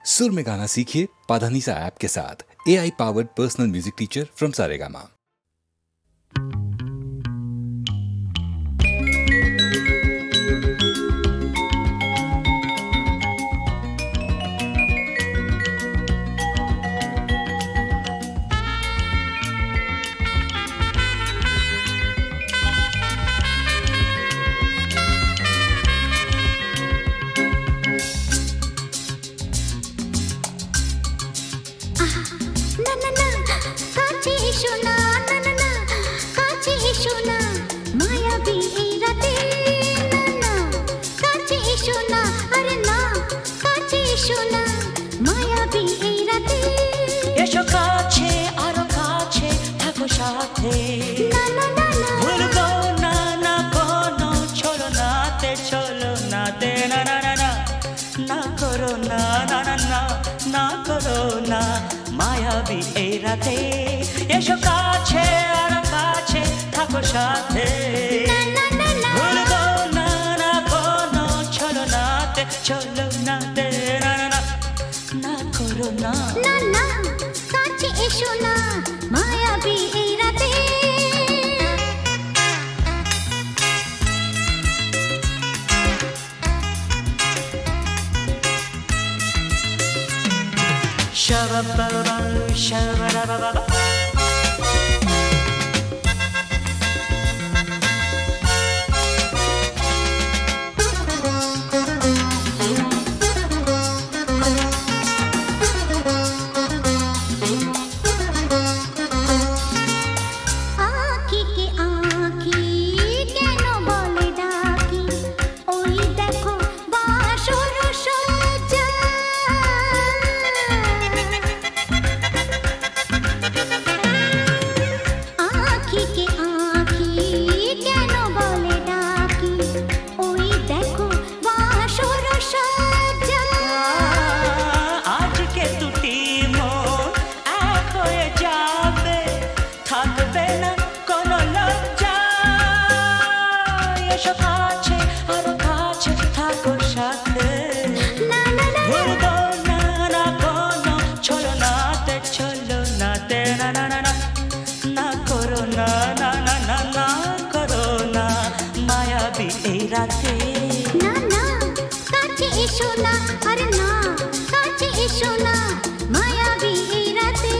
सुर में गाना सीखिए पाधानीसा ऐप के साथ। AI powered personal music teacher from Saregama. মায়াবী এই রাতে এসো কাছে আর কাছে থাকো সাথে ভুলবো না না কোনো ছলনাতে চলো না দে না না না করো না না না কাছে এসো না মায়াবী এই রাতে Shabba-ba-ba, shabba-ba-ba-ba. না না কাছে এসো না আরে না কাছে এসো না মায়াবী এই রাতে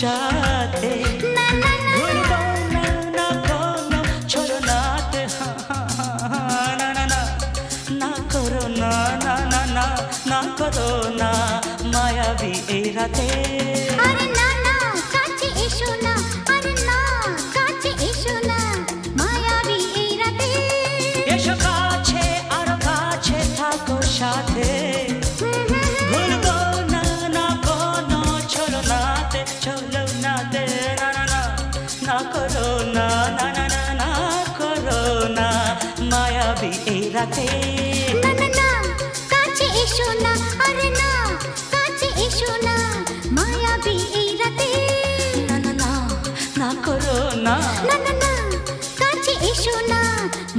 সাথে ভুলবো না না কোনো ছলনাতে না না না না করো না না না না না করো না মায়াবী এই রাতে আরে না না কাছে এসো না আরে না কাছে এসো না মায়াবী এই রাতে এসো কাছে আর কাছে থাকো সাথে ভুলবো না না কোনো ছলনাতে চলো না দে না না না না করো না না না না না করো না মায়াবী এই রাতে না না না কাছে এসো না আরে না কাছে এসো না মায়াবী এই রাতে না না না না করো না না না না কাছে এসো না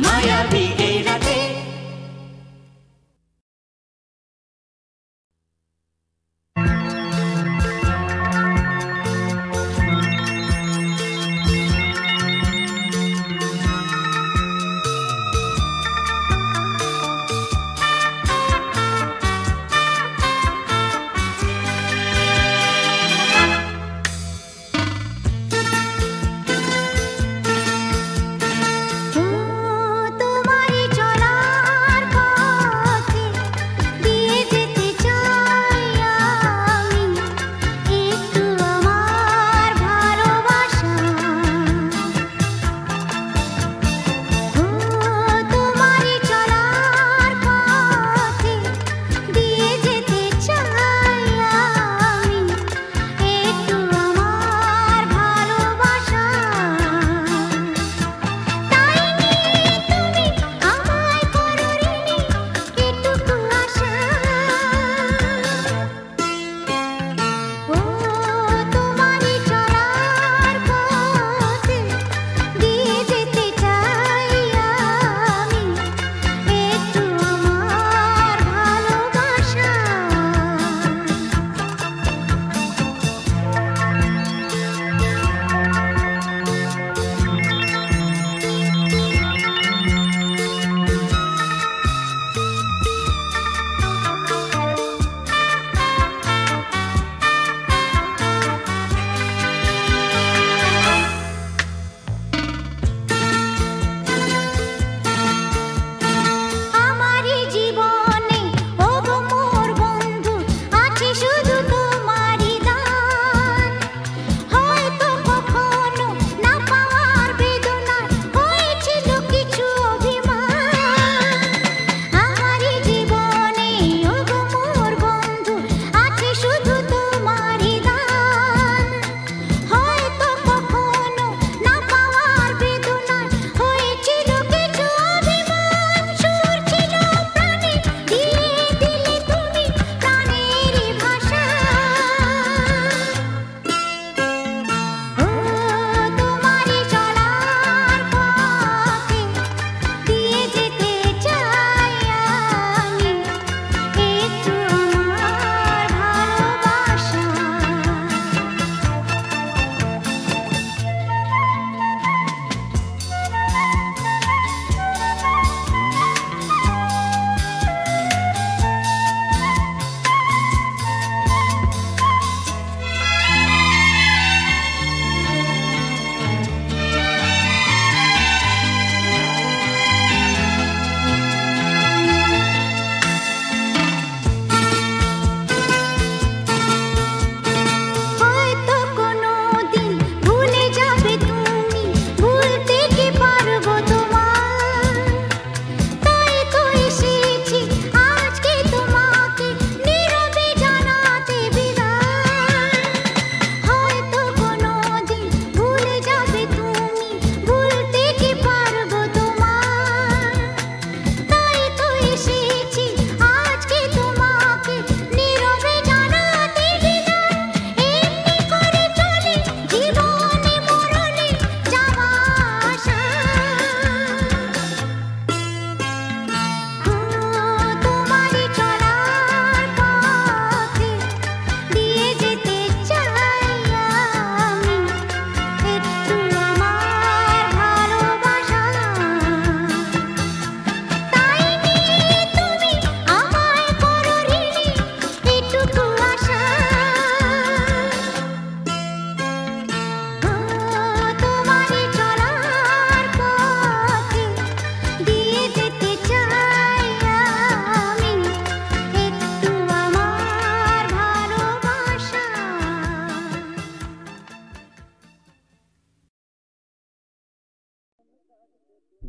মায়াবী এই রাতে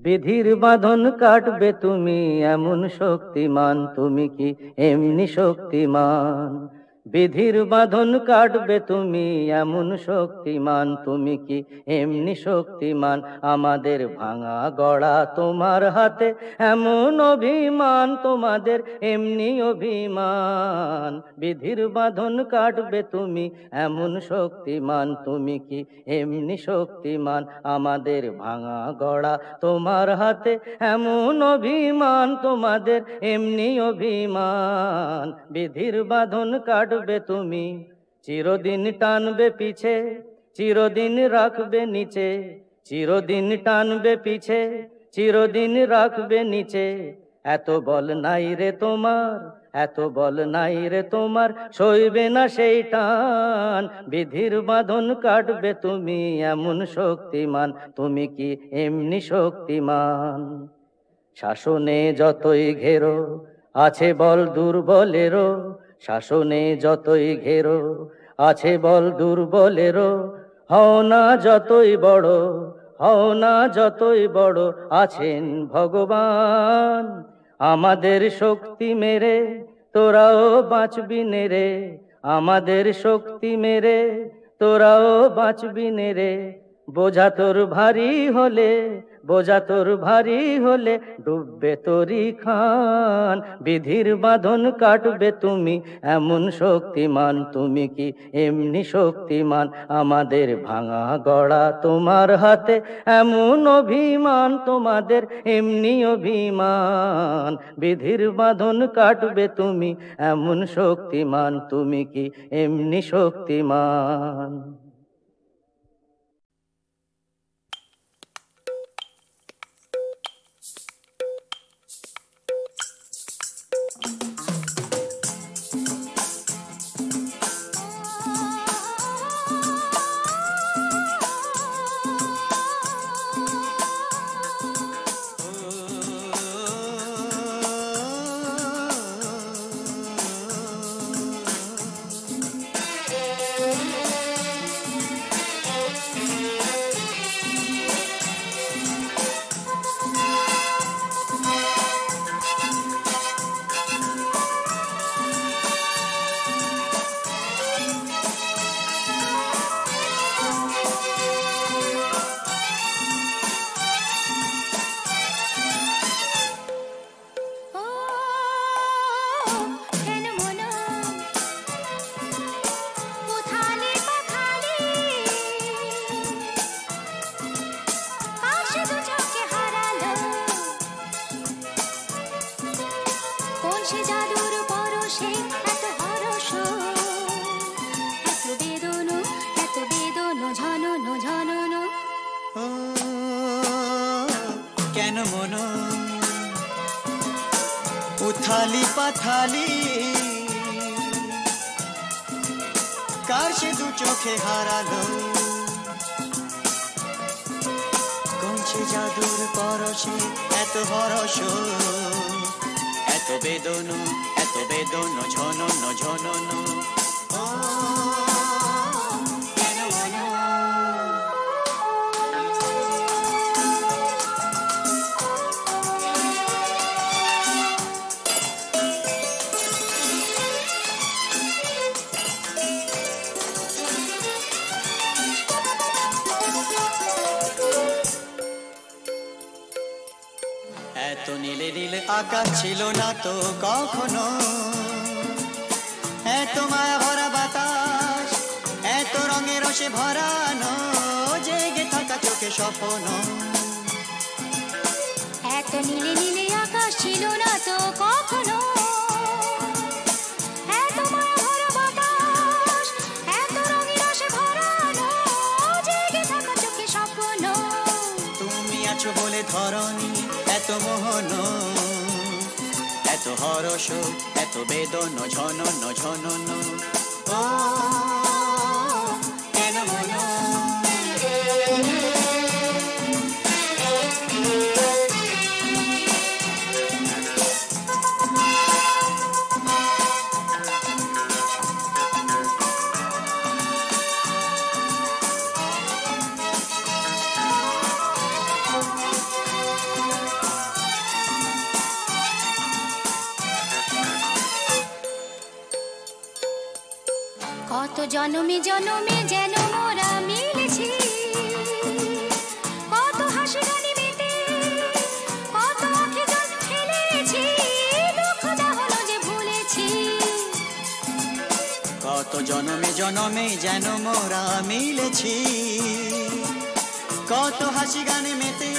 বিধির বাঁধন কাটবে তুমি এমন শক্তিমান, তুমি কি এমনি শক্তিমান? বিধির বাঁধন কাটবে তুমি এমন শক্তিমান, তুমি কি এমনি শক্তিমান? আমাদের ভাঙা গড়া তোমার হাতে এমন অভিমান, তোমাদের এমনি অভিমান। বিধির বাঁধন কাটবে তুমি এমন শক্তিমান, তুমি কি এমনি শক্তিমান? আমাদের ভাঙা গড়া তোমার হাতে এমন অভিমান, তোমাদের এমনি অভিমান। বিধির বাঁধন কাটবে তুমি, চিরদিন টানবে পিছে, চিরদিন রাখবে নিচে, চিরদিন টানবে পিছে, চিরদিন রাখবে নিচে। এত বল নাই রে তোমার, এত বল নাই রে তোমার, সইবে না সেই টান। বিধির বাঁধন কাটবে তুমি এমন শক্তিমান, তুমি কি এমনি শক্তিমান? শাসনে যতই ঘেরো আছে বল দুর্বলেরও, শাসনে যতই ঘেরো আছে বল দুর্বলেরও। হও না যতই বড়, হও না যতই বড়, আছেন ভগবান। আমাদের শক্তি মেরে তোরাও বাঁচবি নে রে, আমাদের শক্তি মেরে তোরাও বাঁচবি নে রে। বোঝা তোর ভারী হলে, বোঝা তোর ভারী হলে ডুববে তোরি খান। বিধির বাঁধন কাটবে তুমি এমন শক্তিমান, তুমি কি এমনি শক্তিমান? আমাদের ভাঙা গড়া তোমার হাতে এমন অভিমান, তোমাদের এমনি অভিমান। বিধির বাঁধন কাটবে তুমি এমন শক্তিমান, তুমি কি এমনি শক্তিমান? কেন মন উথালি পাথালি, কার সে দু চোখে হারালো? কোন সে জাদুর পরশে এত হরস, এত বেদন, এত বেদন, ঝনন ঝনন। এত নীলে নীল আকাশ ছিল না তো কখনো, এত মায়া ভরা বাতাস, এত রঙে রসে ভরানো, জেগে থাকা চোখে স্বপ্ন। এত নীলে নীলে আকাশ ছিল না তো কখনো, এত মায়া ভরা বাতাস, এত রঙে রসে ভরানো, জেগে থাকা চোখে স্বপ্ন। তুমি আছো বলে ধরণী এত মোহন, এত হরস, এত বেদন, ঝনন ঝনন। ও কেন মন কত জনমে জনমে যেন মোরা মিলেছি, কত হাসি গানে মেতে, কত আঁখি জল ফেলেছি, দুঃখ দাহন যে ভুলেছি। কত জনমে জনমে যেন মোরা মিলেছি, কত হাসি গানে মেতে,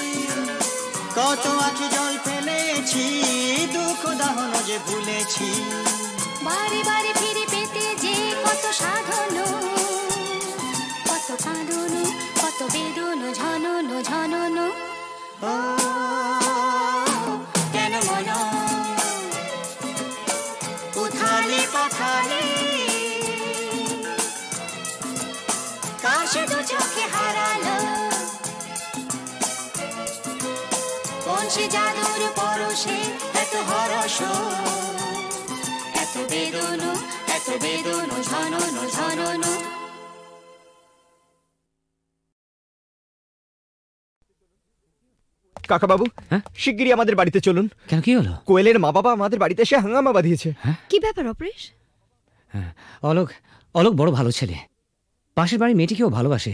কত আঁখি জল ফেলেছি, দুঃখ দাহন যে ভুলেছি। বারে বারে ফিরে পেতে যে কত সাধন, কত কাঁদন, কত বেদন ঝনন ঝনন। ও কেন মন উথালে পাথালে, কাশে দু চোখে হারালো, কোন সে জাদুর পরশে এত হরস, এত বেদন, এত বেদন ঝনন ঝনন। কাকা বাবু, শিগগিরই আমাদের বাড়িতে চলুন। কেন, কি হলো? কোয়েলের মা বাবা আমাদের বাড়িতে এসে হাঙ্গামা বাঁধিয়েছে। কি ব্যাপার অপরেশ? অলোক, অলোক বড় ভালো ছেলে, পাশের বাড়ির মেয়েটিকেও ভালোবাসে,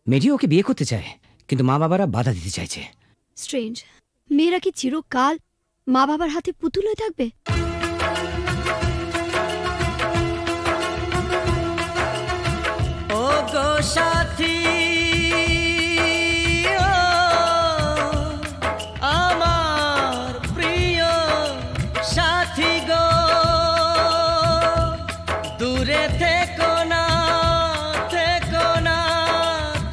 মেয়েটিও ওকে বিয়ে করতে চায়, কিন্তু মা বাবারা বাধা দিতে চাইছে। স্ট্রেঞ্জ, মেয়েরা কি চিরকাল মা বাবার হাতে পুতুল হয়ে থাকবে? ও গো সাথী, ও আমার প্রিয় সাথী গো, দূরে থেকো না, থেকো না,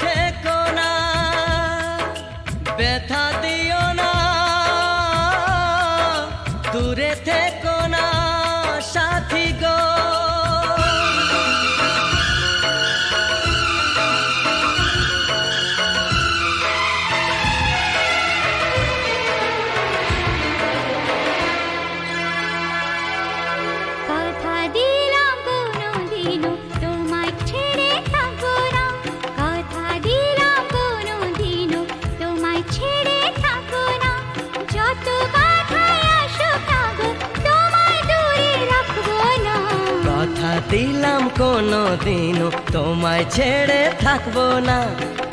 থেকো না, ব্যথা দিও না, দূরে থেকো না সাথী গো। কথা দিলাম কোনোদিনও তোমায় ছেড়ে থাকবো না, কথা দিলাম কোনোদিনও তোমায় ছেড়ে থাকবো না, যত বাধাই আসুক আগো তোমায় দূরে রাখবো না। কথা দিলাম কোনোদিনও তোমায় ছেড়ে থাকবো না,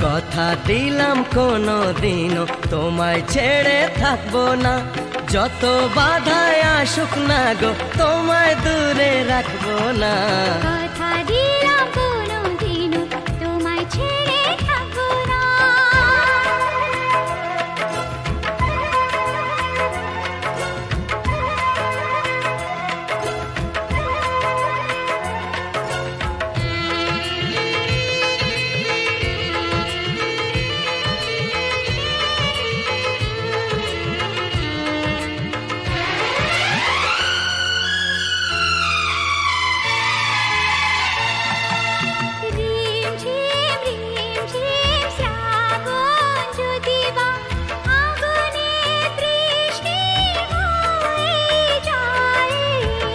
কথা দিলাম কোনোদিনও তোমায় ছেড়ে থাকবো না, যত বাধায় আসুক না গো তোমায় দূরে রাখবো না। কথা দিলাম কোনোদিনও তোমায় ছেড়ে থাকবো না।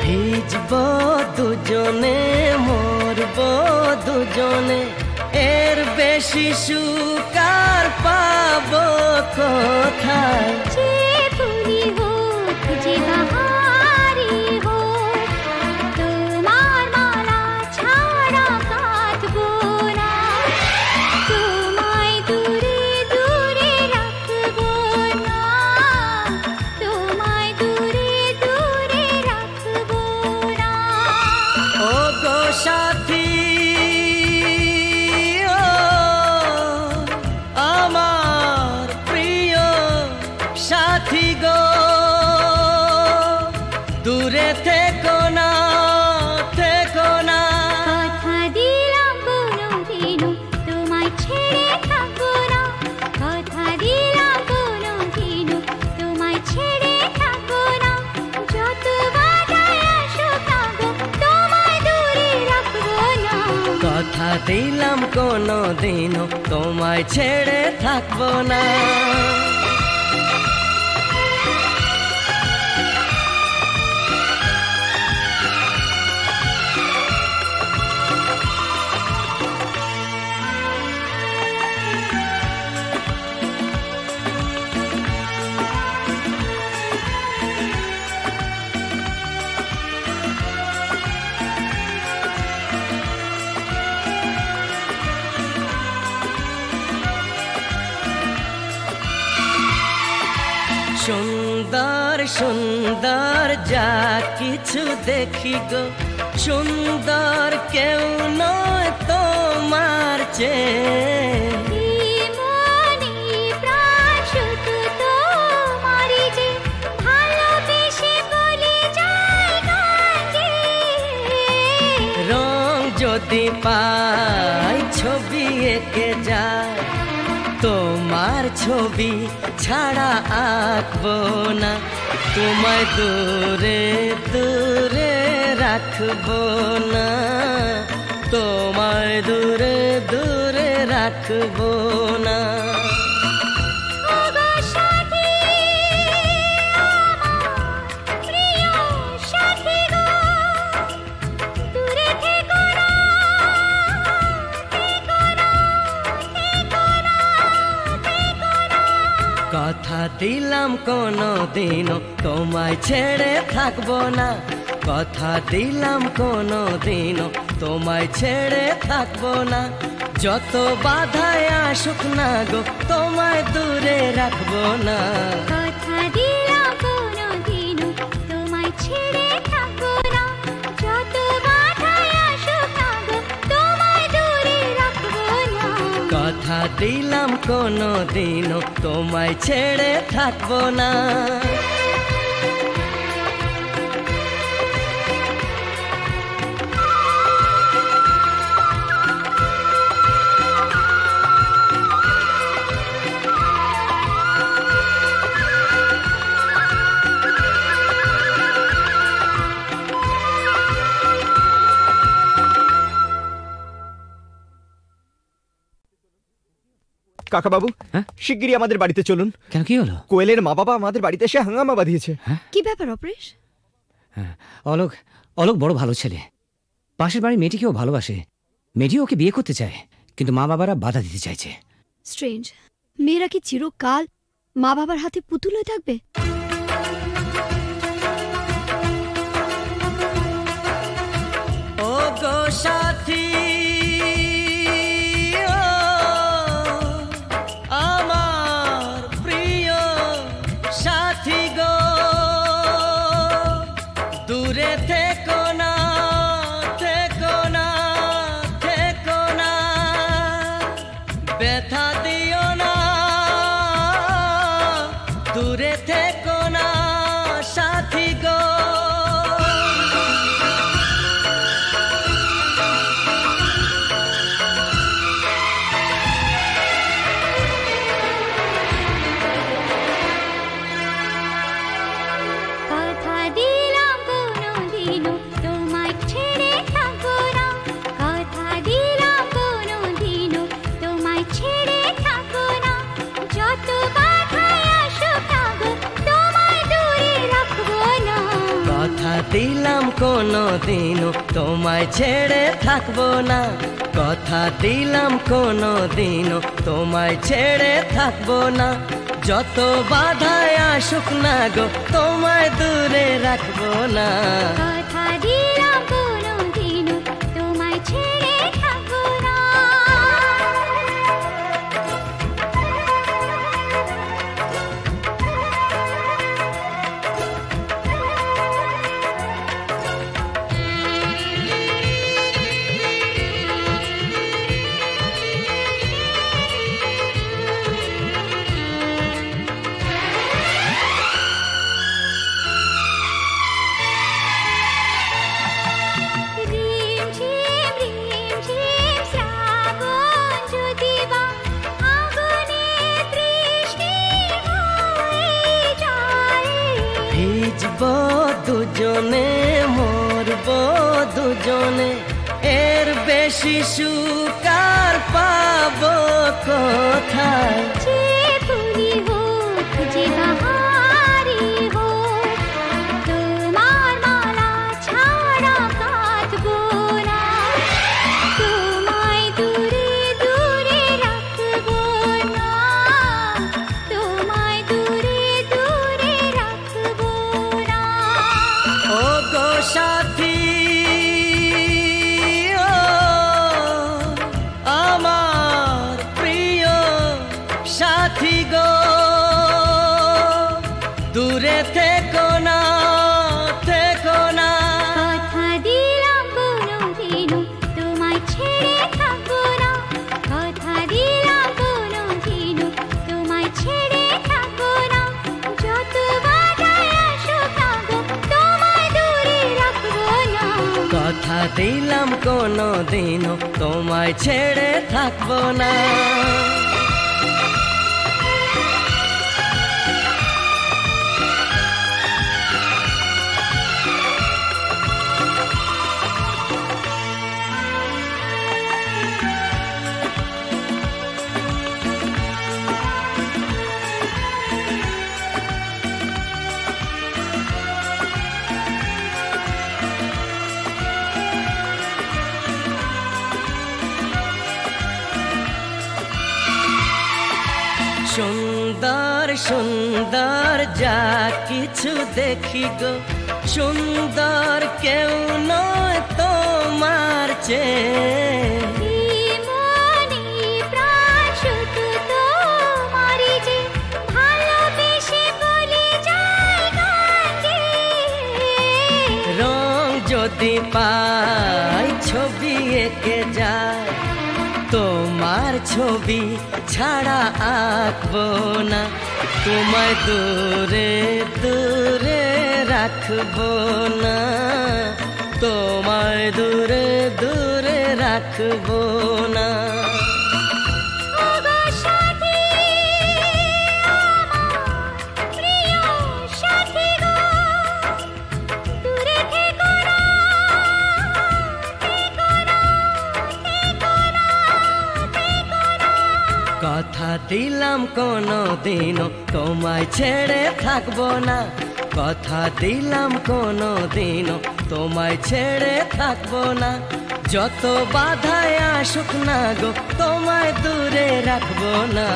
ভিজবো দুজনে, মরবো দুজনে, এর বেশি সুখ আর পাবো কোথায়? যে ফুলি হোক যে বাহারি হোক, তোমার মালা ছাড়া কাটবো না, তোমায় দূরে দূরে রাখবো না, তোমায় দূরে দূরে রাখবো না। ও গো সাথী, ও আমার প্রিয় সাথী গো, দূরে থেকো না, থেকো না। কথা দিলাম কোনোদিনও তোমায় ছেড়ে থাকবো না, কথা দিলাম কোনোদিনও তোমায় ছেড়ে থাকবো না, যত বাধাই আসুক আগো তোমায় দূরে রাখবো না। কথা দিলাম কোনোদিনও তোমায় ছেড়ে থাকবো না। সুন্দর সুন্দর যা কিছু দেখি গো, সুন্দর কেউ নয় তোমার চেয়ে। রং যদি পাই ছবি এঁকে যায়, তোমার ছবি ছাড়া আঁকবো না। তোমায় দূরে দূরে রাখবো না, তোমায় দূরে দূরে রাখবো না। কথা দিলাম কোনো দিনও তোমায় ছেড়ে থাকবো না, কথা দিলাম কোনো দিনও তোমায় ছেড়ে থাকবো না। যত বাধায় আসুক না গো তোমায় দূরে রাখবো না। কথা দিলাম কোনো দিনও তোমায় ছেড়ে থাকবো না, যত বাধায় আসুক না গো তোমায় দূরে রাখবো না। কথা দিলাম কোনো দিনও তোমায় ছেড়ে থাকবো না। কাকা বাবু, শিগগিরই আমাদের বাড়িতে চলুন। কেন, কি হলো? কোয়েলের মা বাবা আমাদের বাড়িতে এসে হাঙ্গামা বাঁধিয়েছে। কি ব্যাপার অপরেশ? অলোক অলোক বড় ভালো ছেলে, পাশের বাড়ির মেয়েটিকেও ভালোবাসে, মেয়েটিও ওকে বিয়ে করতে চায়, কিন্তু মা বাবারা বাধা দিতে চাইছে। স্ট্রেঞ্জ, মেয়েরা কি চিরকাল মা বাবার হাতে পুতুল হয়ে থাকবে? ও গো সাথী, দূরে থেকো না, থেকো না, থেকো না, ব্যথা দিও না, দূরে থেকো না সাথী গো। দিলাম কোনো দিনও তোমায় ছেড়ে থাকবো না, কথা দিলাম কোনো দিনও তোমায় ছেড়ে থাকবো না। যত বাধায় আসুক না গো তোমায় দূরে রাখবো না। কথা দিলাম কোনো দিনও তোমায় ছেড়ে থাকবো না। দুজনে মরবো দুজনে, এর বেশি সুখ আর পাবো কোথায়? যে ফুলি হোক যে বাহারি হোক, তোমার মালা ছাড়া কাঁদবো না। তোমায় দূরে দূরে রাখবো না, তোমায় দূরে দূরে রাখবো না। ও গো সাথী, আমার প্রিয় সাথী কথা দিলাম কোনো দিনও তোমায় ছেড়ে থাকবো না। সুন্দর সুন্দর যা কিছু দেখি গো, সুন্দর কেউ নয় তোমার চেয়ে। রং যদি পাই ছবি এঁকে যায়, তোমার ছবি ছাড়া আঁকবো না। তোমায় দূরে দূরে রাখবো না, তোমায় দূরে দূরে রাখবো না। কথা দিলাম কোনো দিনও তোমায় ছেড়ে থাকবো না। কথা দিলাম কোনো দিনও তোমায় ছেড়ে থাকবো না। যত বাধায় আসুক না গো, তোমায় দূরে রাখবো না।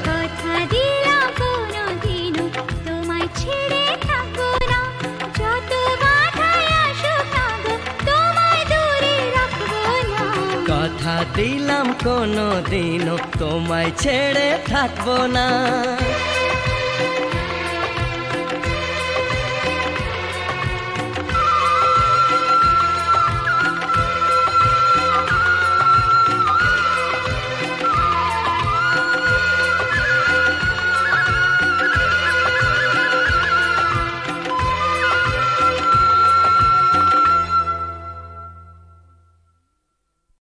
কথা দিলাম কোনো দিনও তোমায় ছেড়ে থাকবো না। যত বাধায় আসুক না গো, তোমায় দূরে রাখবো না। কথা দিলাম কোনো দিনও তোমায় ছেড়ে থাকবো না।